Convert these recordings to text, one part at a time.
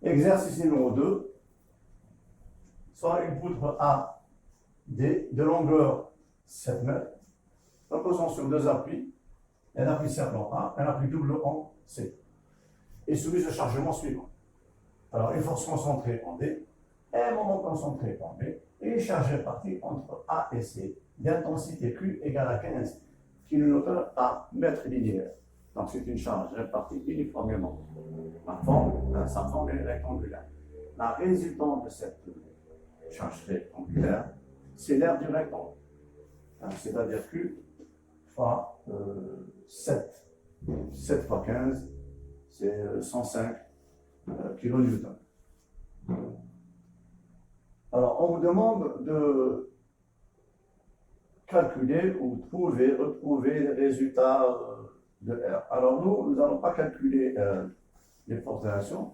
Exercice numéro 2. Soit une poutre A, D, de longueur 7 mètres, reposant sur deux appuis, un appui simple en A, un appui double en C, et soumise au chargement suivant. Alors, une force concentrée en D, un moment concentré en B, et une charge répartie entre A et C, d'intensité Q égale à 15 kN par mètre linéaire. Donc, c'est une charge répartie uniformément. Sa forme est rectangulaire. La résultante de cette charge rectangulaire, c'est l'aire du rectangle. C'est-à-dire Q fois 7. 7 fois 15, c'est 105 kN. Alors, on vous demande de calculer ou retrouver les résultats de R. Alors, nous n'allons pas calculer les forces de réaction.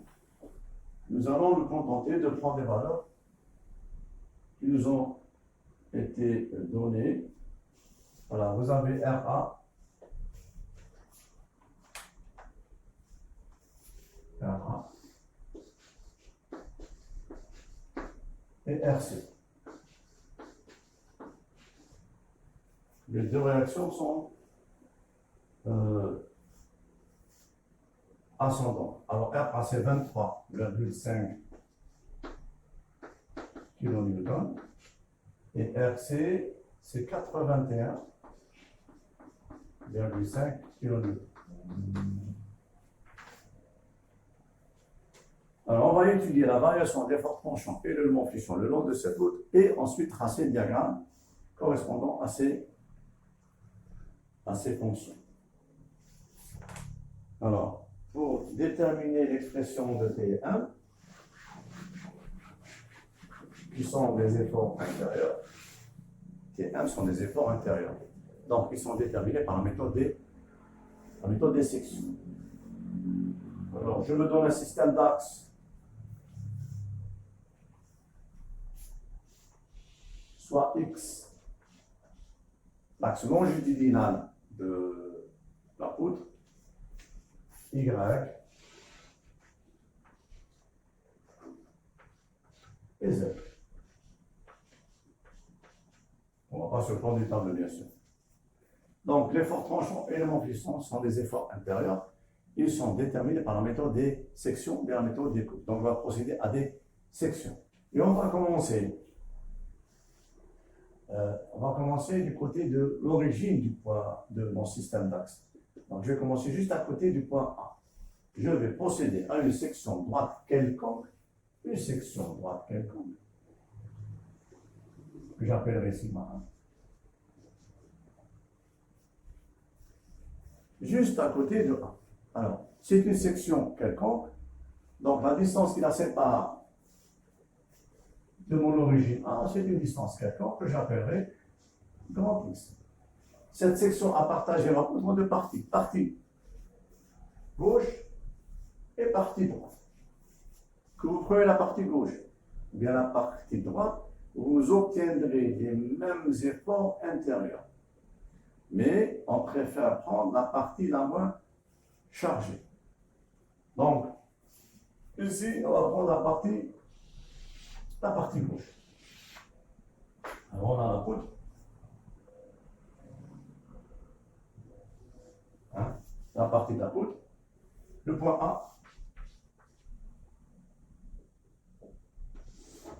Nous allons nous contenter de prendre des valeurs qui nous ont été données. Voilà, vous avez RA, et RC. Les deux réactions sont ascendantes. Alors RA c'est 23,5 kN et RC c'est 81,5 kN. Alors, on va étudier la variation des forces penchants et le mouvement flexion le long de cette poutre et ensuite tracer le diagramme correspondant à ces fonctions. Alors, pour déterminer l'expression de T1, qui sont des efforts intérieurs, T1 sont des efforts intérieurs. Donc, ils sont déterminés par la méthode des sections. Alors, je me donne un système d'axe soit X, l'axe longitudinal de la poutre, Y, et Z. On ne va pas se prendre du tableau, bien sûr. Donc, les forces tranchants et les moments glissants sont des efforts intérieurs. Ils sont déterminés par la méthode des sections et la méthode des coupes. Donc, on va procéder à des sections. Et on va commencer du côté de l'origine du point de mon système d'axe. Donc, je vais commencer juste à côté du point A. Je vais procéder à une section droite quelconque, que j'appellerai sigma 1. Juste à côté de A. Alors, c'est une section quelconque, donc la distance qui la sépare de mon origine A, c'est une distance quelconque que j'appellerai grand X. Cette section a partagé ma poutre en deux parties. Partie gauche et partie droite. Que vous prenez la partie gauche ou bien la partie droite, vous obtiendrez les mêmes efforts intérieurs. Mais on préfère prendre la partie la moins chargée. Donc, ici, on va prendre la partie gauche. Alors, on a la poutre. La partie de la poutre. Le point A.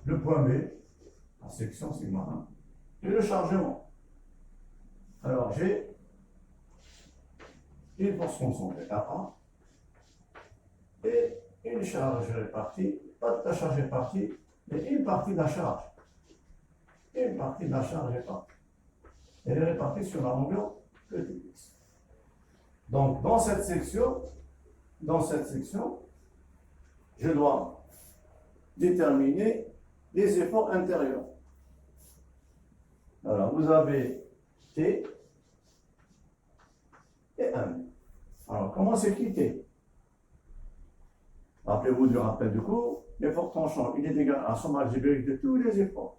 Le point B. La section sigma 1. Et le chargement. Alors, j'ai une force concentrée RA et une charge répartie, pas de la charge répartie, mais une partie de la charge. Une partie de la charge répartie. Elle est répartie sur la longueur de X. Donc, dans cette section, je dois déterminer les efforts intérieurs. Alors, vous avez T et M. Alors, comment s'équiter? Rappelez-vous du rappel du cours, l'effort tranchant, il est égal à la somme algébrique de tous les efforts.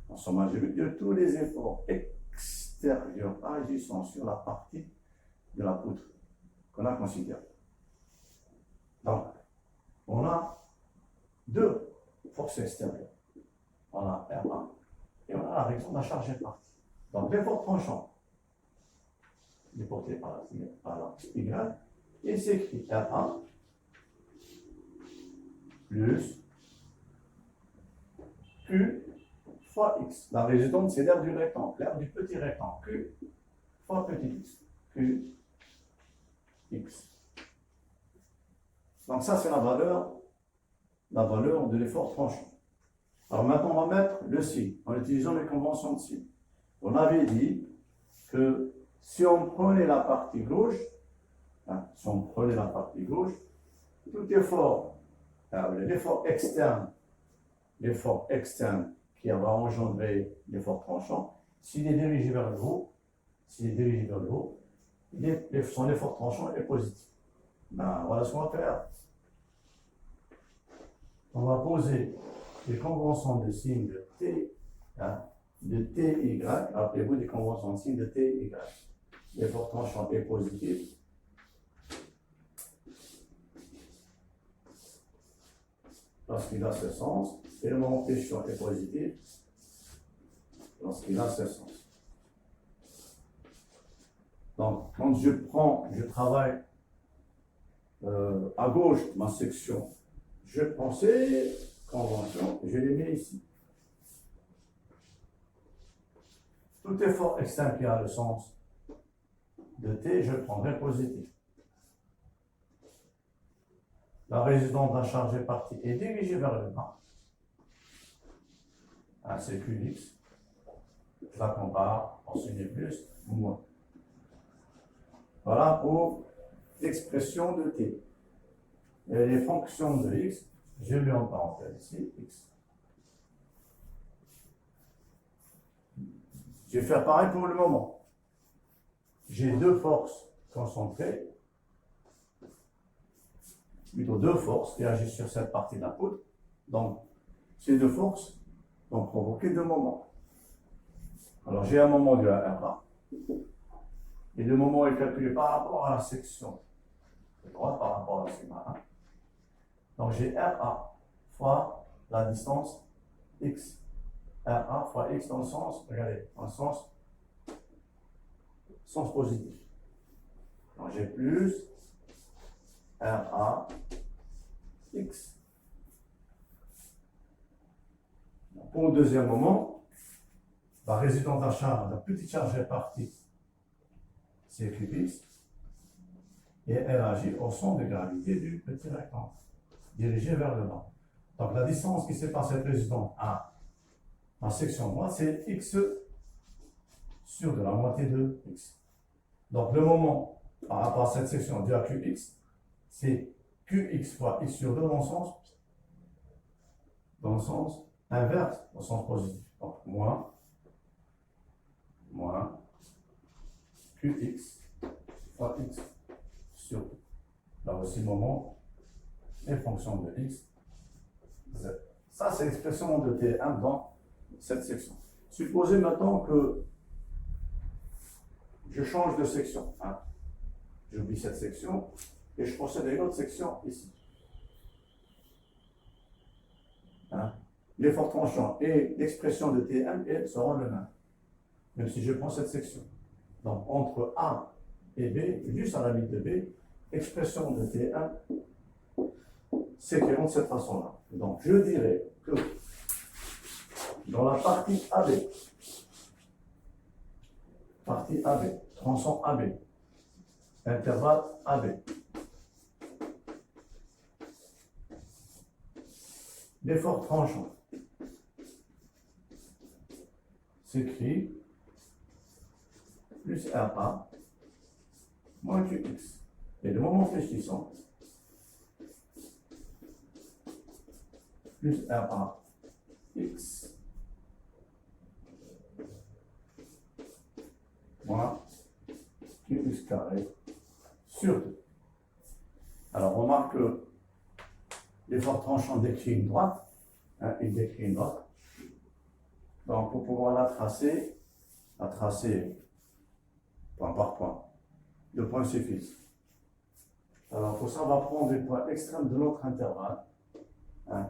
La somme algébrique de tous les efforts extérieurs agissant sur la partie de la poutre qu'on a considérée. Donc, on a deux forces extérieures. On a R1 et on a la raison de la charge répartie. Donc l'effort tranchant déporté par la Y, il s'écrit R1 plus Q fois X. La résultante, c'est l'aire du rectangle, l'aire du petit rectangle. Q fois petit x. Q, X. Donc ça, c'est la valeur de l'effort tranchant. Alors maintenant, on va mettre le signe, en utilisant les conventions de signe. On avait dit que si on prenait la partie gauche, tout effort, l'effort externe qui va engendrer l'effort tranchant, s'il est dirigé vers le haut, son effort tranchant est positif. Ben, voilà ce qu'on va faire. On va poser les conventions de signe de T, de TY, rappelez-vous des conventions de signe de TY. L'effort tranchant est positif. Lorsqu'il a ce sens, et le moment de pression est positif lorsqu'il a ce sens. Donc, quand je travaille à gauche ma section, je prends ces conventions et je les mets ici. Tout effort externe qui a le sens de T, je prendrai positif. La résistance de la charge répartie est dirigée vers le bas. C'est Qx. Je la compare en signe plus ou moins. Voilà pour l'expression de T. Et les fonctions de X, je mets en parenthèse ici, X. Je vais faire pareil pour le moment. J'ai deux forces concentrées, plutôt deux forces qui agissent sur cette partie de la poudre. Donc, ces deux forces vont provoquer deux moments. Alors, j'ai un moment de la R1, et le moment est calculé par rapport à la section de droite, par rapport à la sigma 1. Donc, j'ai RA fois la distance X. RA fois X dans le sens, regardez, dans le sens positif. Donc, j'ai plus RA X. Pour le deuxième moment, la résultante de la charge, la petite charge répartie, c'est Qx, et elle agit au centre de gravité du petit rectangle, dirigé vers le bas. Donc la distance qui sépare cette résultante à la section droite, c'est x sur de la moitié de x. Donc le moment par rapport à cette section due à Qx, c'est Qx fois x sur 2 dans le sens inverse, au sens positif. Donc moins Qx fois x sur 2. Là aussi, le moment est fonction de x, z. Ça, c'est l'expression de T1 dans cette section. Supposez maintenant que je change de section. J'oublie cette section et je procède à une autre section ici. L'effort tranchant et l'expression de T1 seront le même, même si je prends cette section. Donc, entre A et B, juste à la limite de B, l'expression de T1 s'écriront de cette façon-là. Donc, je dirais que dans la partie AB, tronçon AB, intervalle AB, l'effort tranchant s'écrit plus RA moins Qx. Et le moment fléchissant plus RA X moins Qx carré sur 2. Alors, remarque que l'effort tranchant décrit une droite, il décrit une droite. Donc, pour pouvoir la tracer point par point. Le point suffisent. Alors, pour ça, on va prendre les points extrêmes de notre intervalle. hein,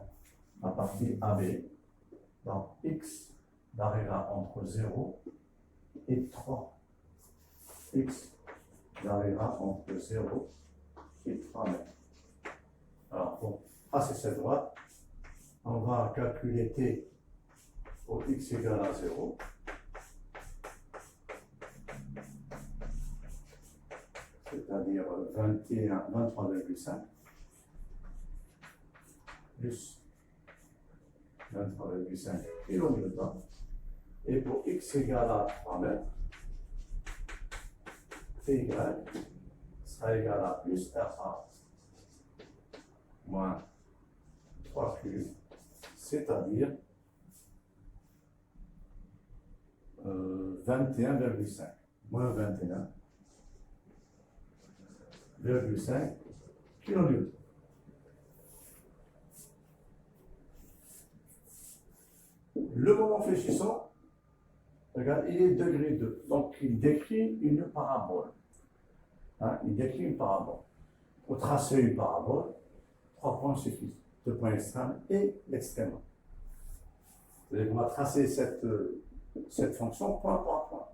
la partie AB. Donc x variera entre 0 et 3. X variera entre 0 et 3 mètres. Alors pour tracer cette droite, on va calculer t pour x égale à 0. C'est-à-dire 23,5 plus 23,5 kN. Et pour x égale à 3 mètres, Ty sera égal à plus RA moins 3Q, c'est-à-dire 21,5 moins 21,5 kN. Le moment fléchissant, regarde, il est degré 2. Donc, il décrit une parabole. Hein, il décrit une parabole. Pour tracer une parabole, 3 points suffisent. 2 points extrêmes et l'extrême. On va tracer cette fonction point par point.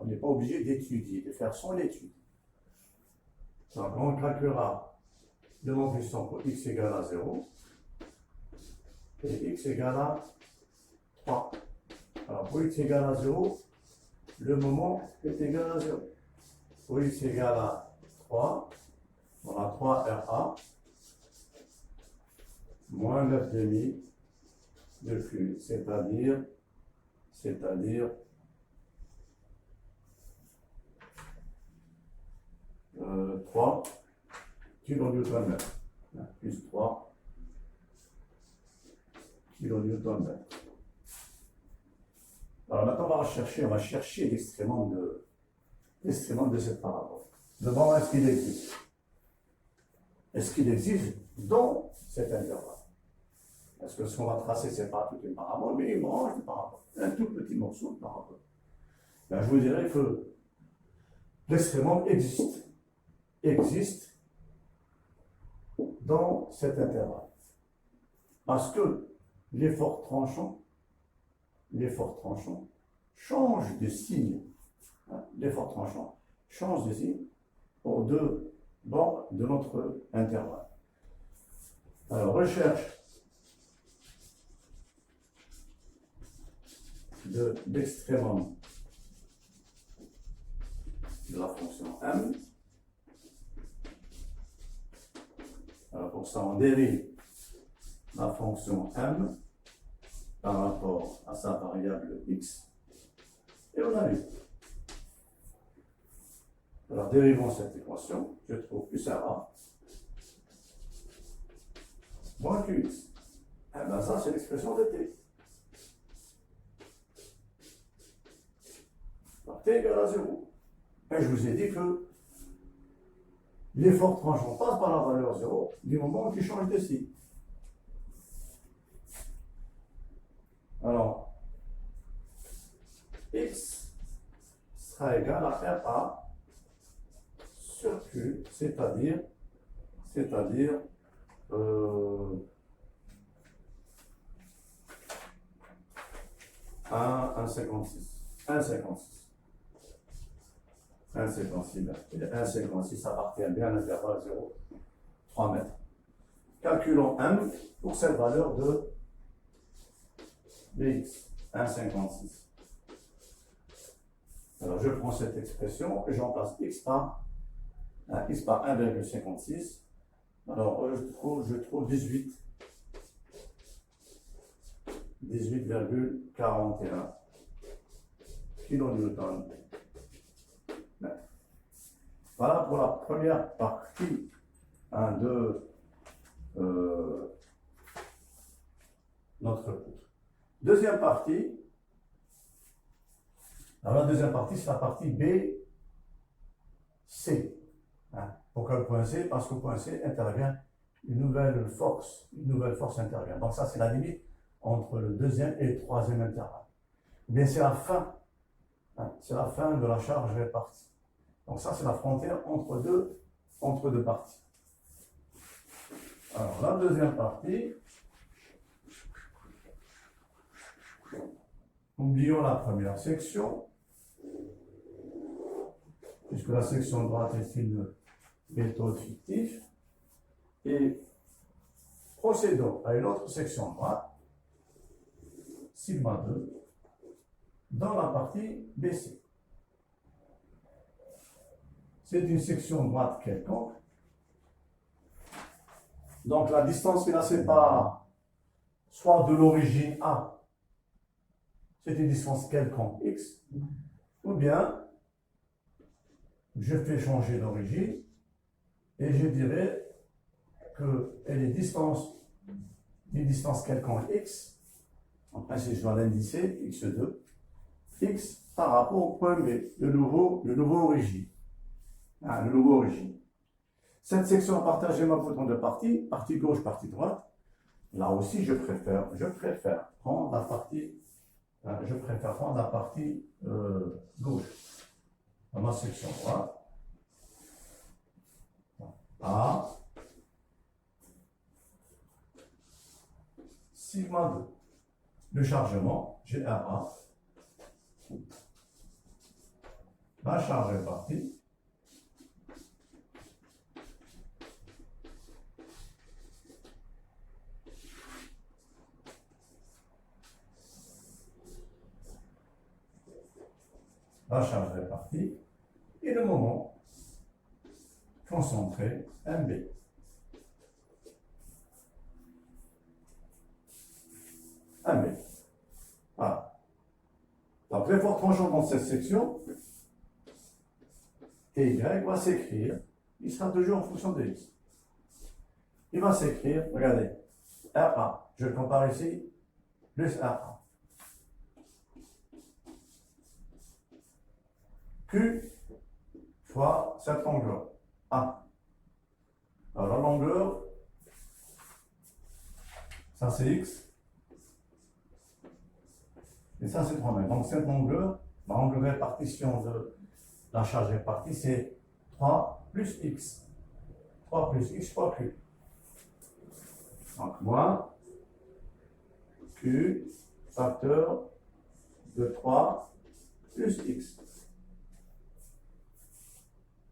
On n'est pas obligé d'étudier, de faire son étude. Donc, on calculera le moment fléchissant pour x égale à 0 et x égale à 3. Alors, pour x égale à 0, le moment est égal à 0. Pour x égale à 3, on a 3 RA moins 9,5 de Q, c'est-à-dire 3 kN, plus 3 kN. Alors maintenant, on va chercher l'extrémum de cette parabole. Devant, est-ce qu'il existe? Est-ce qu'il existe dans cet intervalle? Parce que ce qu'on va tracer, ce n'est pas toute une parabole, mais une branche de parabole, un tout petit morceau de parabole. Ben, je vous dirais que l'extrémum existe dans cet intervalle. Parce que l'effort tranchant change de signe. L'effort tranchant change de signe aux deux bords de notre intervalle. Alors, recherche de l'extrémum de la fonction m. Alors, pour ça, on dérive la fonction m par rapport à sa variable x et on annule. Alors, dérivons cette équation, je trouve plus RA moins QX. Eh bien, ça, c'est l'expression de T. Alors, T égale à 0. Et je vous ai dit que l'effort tranchant passe par la valeur 0 du moment qu'il change de signe. Alors, X sera égal à RA sur Q, c'est-à-dire 1,56. 1,56 appartient bien à l'intervalle 0, 3 mètres. Calculons M pour cette valeur de Bx, 1,56. Alors je prends cette expression et j'emplace x par 1,56. Alors je trouve 18,41 kN. Voilà pour la première partie de notre cours. Deuxième partie. Alors la deuxième partie, c'est la partie B, C. Pourquoi le point C? Parce qu'au point C intervient une nouvelle force intervient. Donc ça, c'est la limite entre le deuxième et le troisième intervalle. Mais c'est la fin, de la charge répartie. Donc ça, c'est la frontière entre deux parties. Alors, la deuxième partie, oublions la première section, puisque la section droite est une méthode fictive, et procédons à une autre section droite, sigma 2, dans la partie BC. C'est une section droite quelconque. Donc la distance qui la sépare, soit de l'origine A, c'est une distance quelconque x, ou bien je fais changer d'origine et je dirais qu'elle est d'une distance quelconque x. En principe, je dois l'indicer x2, x par rapport au point B, le nouveau origine. Le nouveau origine. Cette section a partagé ma poutre en deux parties, partie gauche, partie droite. Là aussi, je préfère prendre la partie, gauche dans ma section droite. A, sigma 2. Le chargement, GRA. La charge est partie. La charge est partie. Et le moment concentré, MB. MB. Voilà. Donc l'effort tranchant dans cette section, TY va s'écrire, il sera toujours en fonction de x. Il va s'écrire, regardez, RA, je le compare ici, plus RA. Q fois cette longueur, A. Alors la longueur, ça c'est x, et ça c'est 3 mètres. Donc cette longueur, l'angle de répartition de la charge répartie, c'est 3 plus x. 3 plus x fois q. Donc moins q facteur de 3 plus x.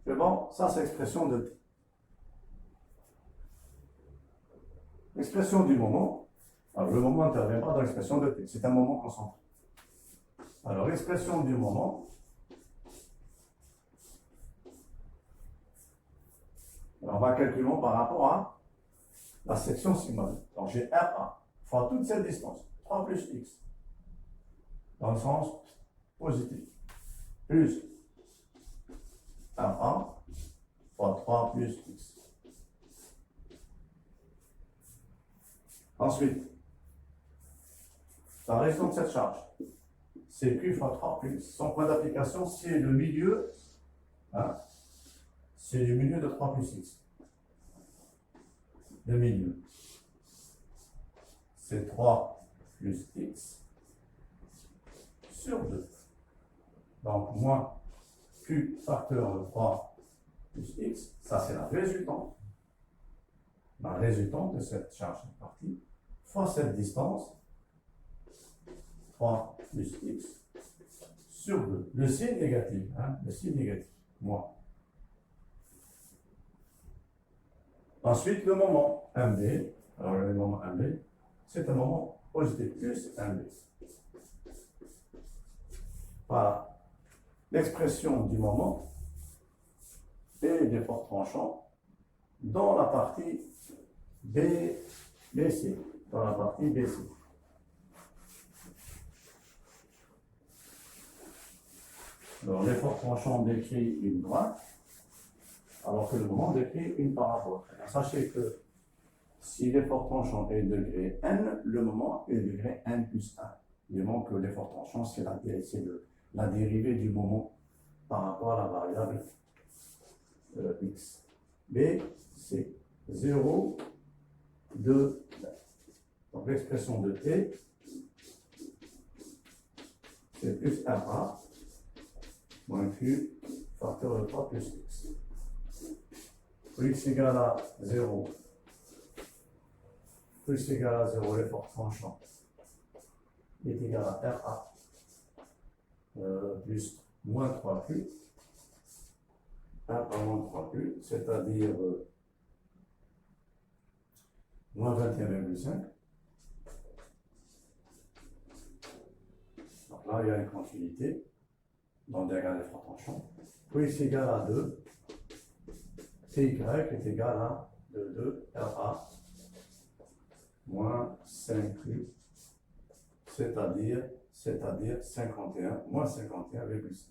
C'est bon? Ça, c'est l'expression de t. L'expression du moment. Alors, le moment n'intervient pas dans l'expression de t. C'est un moment concentré. Alors, l'expression du moment. Alors, on va calculer par rapport à la section sigma. Donc, j'ai RA fois toute cette distance. 3 plus x. Dans le sens positif. Plus RA fois 3 plus x. Ensuite, la raison de cette charge, c'est Q fois 3 plus. Son point d'application, c'est le milieu, c'est le milieu de 3 plus x. Le milieu, c'est 3 plus x sur 2. Donc, moins Q facteur de 3 plus x, ça c'est la résultante de cette charge répartie, fois cette distance, 3 plus x sur 2. Le signe négatif, moins. Ensuite, le moment MB, alors le moment MB, c'est un moment positif, plus MB. Voilà. L'expression du moment et l'effort tranchant dans la partie BC. Dans la partie BC. Alors, l'effort tranchant décrit une droite, alors que le moment décrit une parabole. Alors, sachez que si l'effort tranchant est degré n, le moment est degré n plus 1. Évidemment que l'effort tranchant, c'est la dérivée du moment par rapport à la variable x. B, c'est 0, 2, donc l'expression de t, c'est plus RA moins Q facteur de 3 plus x. Pour x égale à 0, plus égal à 0, l'effort tranchant est égal à RA plus moins 3Q, 1 par moins 3Q, c'est-à-dire moins 21,5. Donc là, il y a une continuité dans le diagramme d'effort tranchant. Plus égal à 2, CY est égal à 2 RA moins 5Q, c'est-à-dire 51, moins 51,5.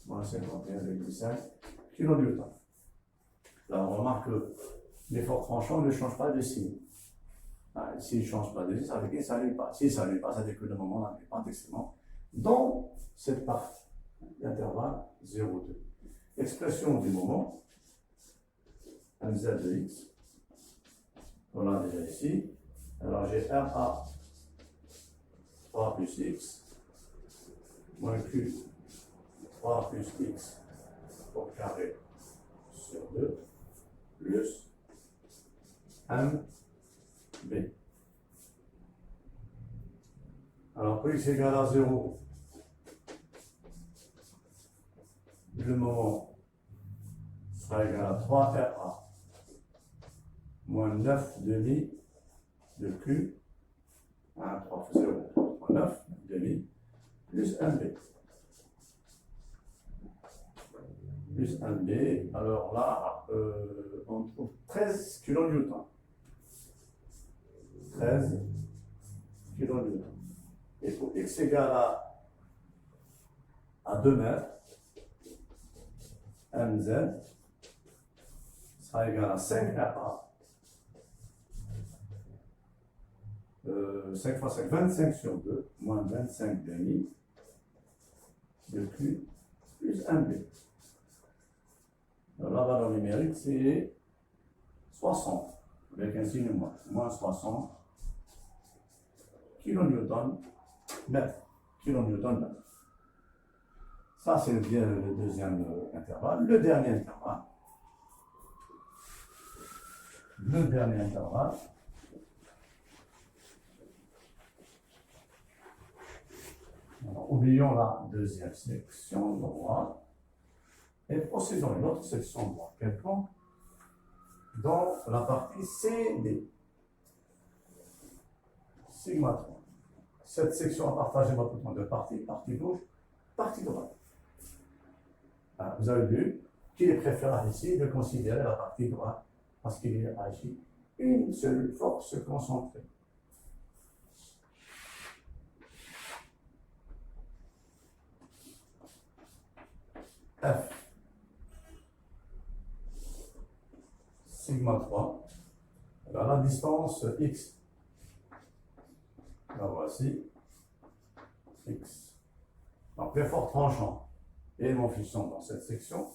Moins 51,5 kN. Là, on remarque que l'effort tranchant ne change pas de signe. S'il ne change pas de signe, ça veut dire que ça n'annule pas. Si ça n'annule pas, ça veut dire que le moment n'annule pas indexément dans cette partie, l'intervalle 0,2. Expression du moment, mz de x, on l'a déjà ici. Alors j'ai RA 3 plus x, moins Q 3 plus x au carré sur 2, plus MB. Alors, pour x égale à 0, le moment sera égal à 3RA moins 9 demi de Q, 1, 3, 0, 3, 9 demi, plus MB. Plus 1B, alors là, on trouve 13 kN. 13 kN. Et pour x égale à 2 mètres, mz sera égal à 5 RA. 5 fois 5, 25 sur 2, moins 25 demi de Q plus 1B. Alors la valeur numérique, c'est 60, avec un signe moins, moins 60 kN mètre. Ça, c'est le deuxième intervalle. Le dernier intervalle. Alors, oublions la deuxième section droite. Et procédons à une autre section droite quelconque dans la partie CD. Sigma 3. Cette section a partagé votre temps de partie gauche, partie droite. Alors, vous avez vu qu'il est préférable ici de considérer la partie droite parce qu'il y a ici une seule force concentrée. F sigma 3, alors la distance x, la voici, x. Donc l'effort tranchant et mon fixant dans cette section,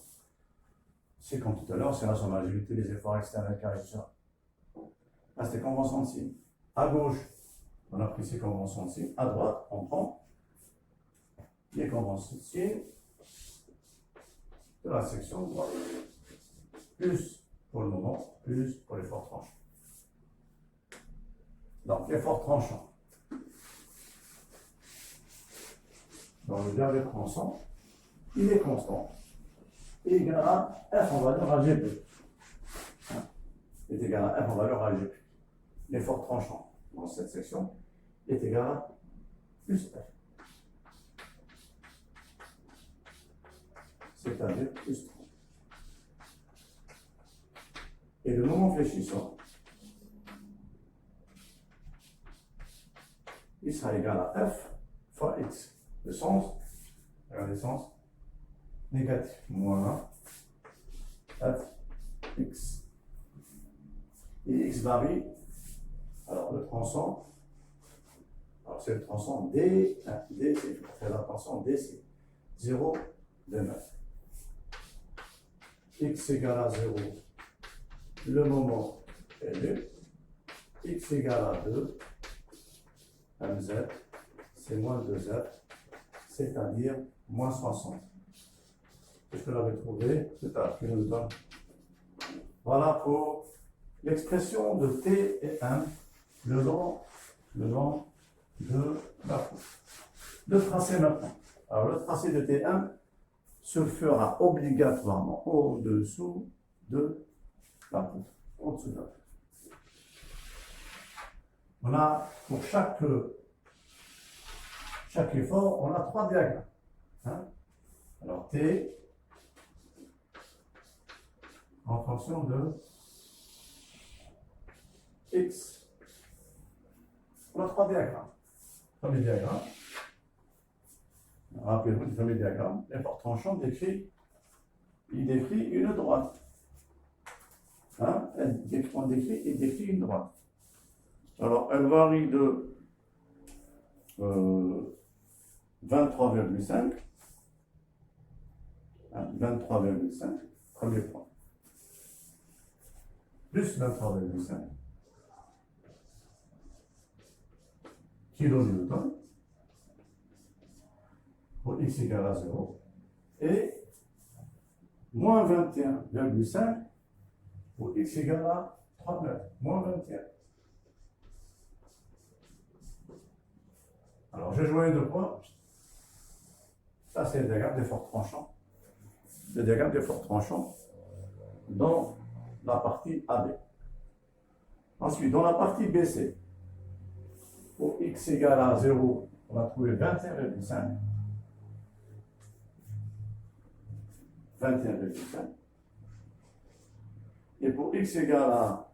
c'est comme tout à l'heure, c'est la sommation des efforts externes avec caractère. Là, c'était convention de signe. À gauche, on a pris ces conventions de signe. À droite, on prend les conventions de signe de la section droite. Plus pour le moment, plus pour l'effort tranchant. Donc, l'effort tranchant. Dans le dernier tranchant, il est constant. Et égal à F en valeur algébrique. Est égal à F en valeur algébrique. L'effort tranchant dans cette section est égal à plus F. C'est-à-dire plus 30. Et le moment fléchissant, il sera égal à F fois X. Le sens, regardez le sens, négatif, moins F X. Et X varie, alors le tronçon, alors c'est le tronçon D, D c'est, il faut faire attention, D c'est 0, 2 mètres. X égale à 0, le moment est nu, X égale à 2, mz, c'est moins 2f, c'est-à-dire moins 60. Qu'est-ce que l'avez trouvé? C'est à qui nous donne. Voilà pour l'expression de T et M le long de la poutre. Le tracé maintenant. Alors le tracé de T1 se fera obligatoirement au-dessous de la poutre. Au-dessous de la poutre. On a pour chaque effort, on a 3 diagrammes. Hein? Alors T en fonction de X. On a 3 diagrammes. Premier diagramme. Rappelez-vous du premier diagramme, l'effort tranchant décrit une droite. Hein? On décrit une droite. Alors, elle varie de 23,5. 23,5, premier point. Plus 23,5 kN pour x égale à 0 et moins 21,5 pour x égale à 3 mètres. Moins 21. Alors, j'ai joué 2 points. Ça, c'est le diagramme d'effort tranchant. Le diagramme d'effort tranchant dans la partie AB. Ensuite, dans la partie BC, pour x égale à 0, on va trouver 21,5. 21,5. Et pour x égale à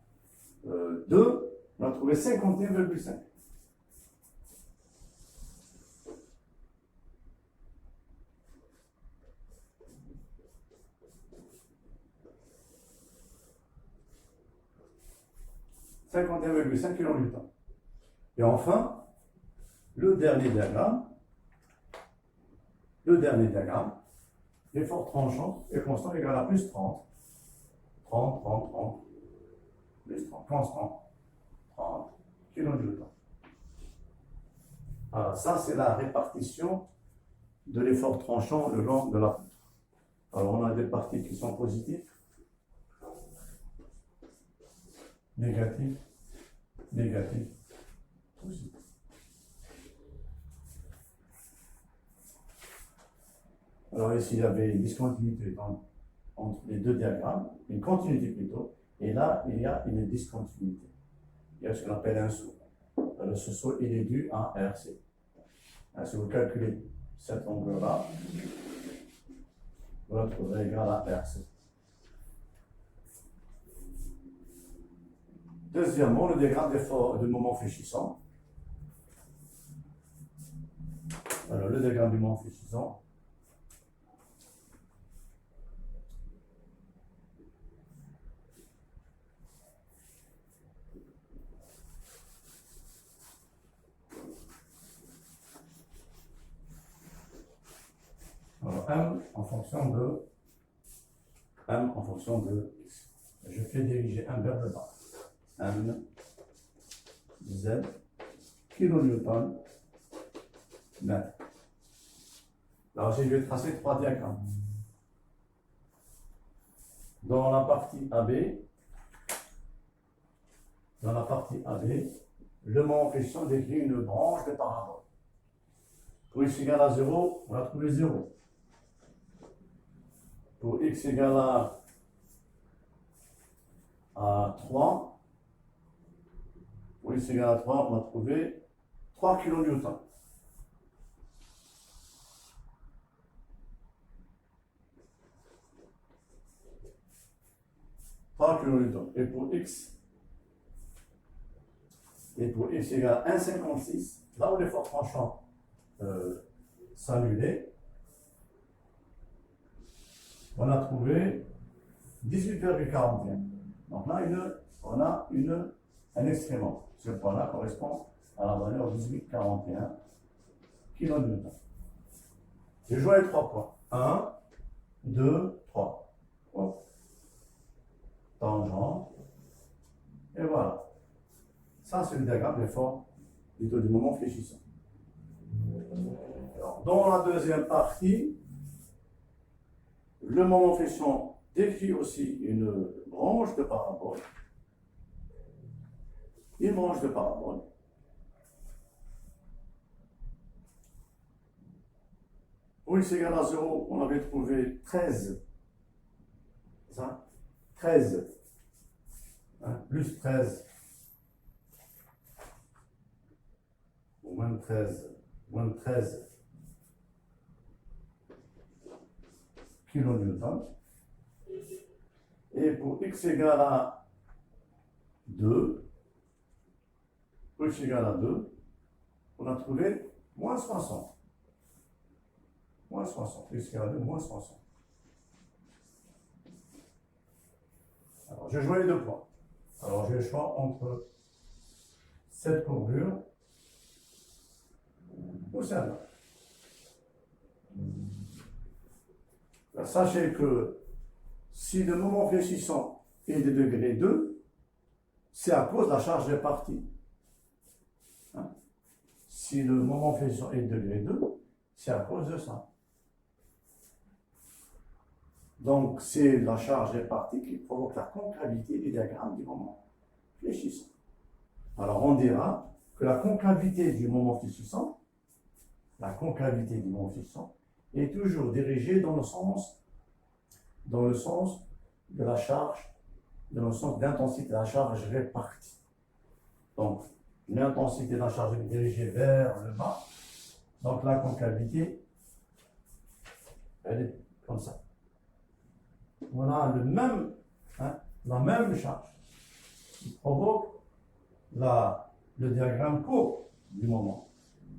2, on va trouver 51,5. kN. Et enfin, le dernier diagramme, l'effort tranchant est constant égal à plus 30. 30, 30, 30, plus 30, constant, 30 kN. Alors ça, c'est la répartition de l'effort tranchant le long de la poutre. Alors on a des parties qui sont positives, négatives, négatives, positives. Alors ici, il y avait une discontinuité entre les deux diagrammes, une continuité plutôt, et là, il y a une discontinuité. Il y a ce qu'on appelle un saut. Alors ce saut, il est dû à RC. Alors, si vous calculez cet angle-là, vous le trouverez égal à RC. Deuxièmement, le diagramme d'effort de moment fléchissant. Alors, le diagramme du moment fléchissant. Alors, M en fonction de X. Je fais diriger M vers le bas. M, Z, kilonewton, mètre. Alors, je vais tracer 3 diagrammes. Dans la partie AB, le moment fléchissant décrit une branche de parabole. Pour x égale à 0, on va trouver 0. Pour x égale à 3, pour x égale à 3, on va trouver 3 kN. Et pour x égale à 1,56, là où l'effort tranchant s'annulait, on a trouvé 18,41. Donc là, on a un excrément. Ce point-là correspond à la valeur 18,41 kN. J'ai joué les 3 points. 1, 2, 3. Hop. Tangente. Et voilà. Ça, c'est le diagramme d'effort du moment fléchissant. Alors, dans la deuxième partie, le moment fléchissant décrit aussi une branche de parabole. il mange de parabole. Pour x égale à 0, on avait trouvé 13. Ça, 13. Hein, plus 13. Ou moins 13. Moins 13 kilonewtons. Et pour x égale à 2, pour x égale à 2, on a trouvé moins 60. Moins 60. X égale à 2, moins 60. Alors, je joins les deux points. Alors, j'ai le choix entre cette courbure ou celle-là. Sachez que si le moment fléchissant est de degré 2, c'est à cause de la charge répartie. Hein? Si le moment fléchissant est de degré 2, c'est à cause de ça. Donc, c'est la charge répartie qui provoque la concavité du diagramme du moment fléchissant. Alors, on dira que la concavité du moment fléchissant est toujours dirigée dans le sens de la charge, dans le sens d'intensité de la charge répartie. Donc, l'intensité de la charge est dirigée vers le bas. Donc, la concavité, elle est comme ça. On a la même charge qui provoque le diagramme court du moment.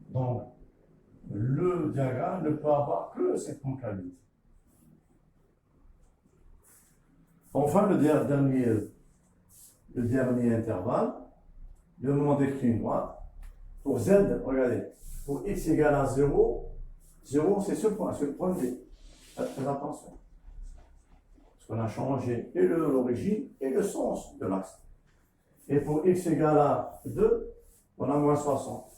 Donc, le diagramme ne peut avoir que cette concavité. Enfin, le dernier intervalle, le moment d'extrême droite, pour z, regardez, pour x égale à 0, 0 c'est ce point D. Faites très attention. Parce qu'on a changé et l'origine et le sens de l'axe. Et pour x égale à 2, on a moins 60.